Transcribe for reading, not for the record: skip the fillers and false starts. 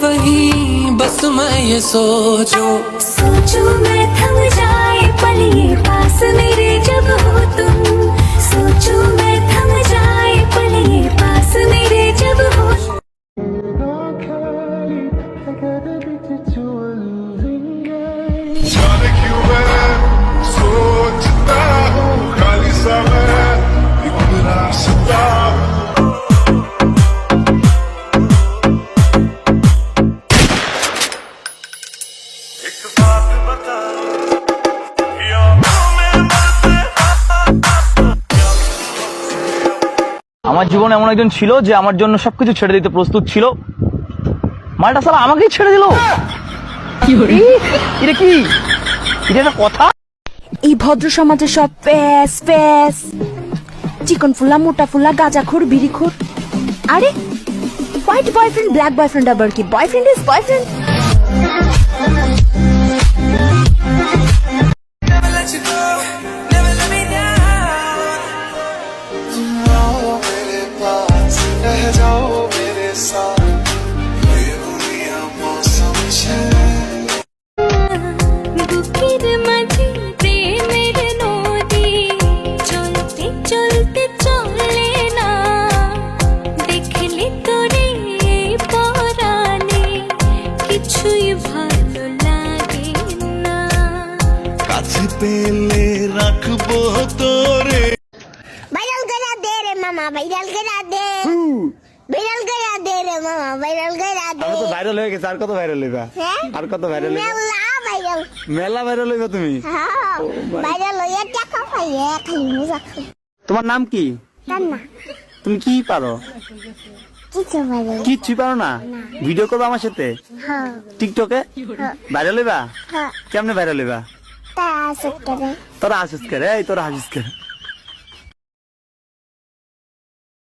वही बस मैं ये सोचूं मैं थम जाए पल ये पास मेरे जब हो तुम सोचो मैं थम जाए पल ये पास मेरे जब हो जाने क्यों मैं सोचता हूँ खाली सा मैं एक रास्ता एक बात बता আমার জীবনে এমন একজন ছিল যে আমার জন্য সবকিছু ছেড়ে দিতে প্রস্তুত ছিল, মালটা সালা আমাকেই ছেড়ে দিল। এটা কি, এটা একটা কথা? এই ভদ্র সমাজে সব প্যাস প্যাস, চিকন ফুলা মোটা ফুলা গাঁজাখোর বিড়িখোর। আরে হোয়াইট বয়ফ্রেন্ড ব্ল্যাক বয়ফ্রেন্ড আবার কি, বয়ফ্রেন্ড ইজ বয়ফ্রেন্ড। পেলে রাখবো তোরে ভাইরাল করা দে রে মামা, ভাইরাল করা দে, ভাইরাল করা দে রে মামা, ভাইরাল করা দে। আমি তো ভাইরাল হয়ে গেছে, আর কত ভাইরাল হইবা? আর কত ভাইরাল হইবা? মেলা ভাইরাল, মেলা ভাইরাল হইবা তুমি? হ্যাঁ ভাইরাল হইয়া টাকা পাইয়ে খালি মজা খাই। তোমার নাম কি? কান্না তুমি কি পারো? কিছু ভাইরাল, কিচ্ছু পারো না? ভিডিও করবে আমার সাথে হ্যাঁ টিকটকে? ভাইরাল হইবা? হ্যাঁ কেমনে ভাইরাল হইবা? তা আছে করে তোরা হাসিস করে, এই তোরা হাসিস করে।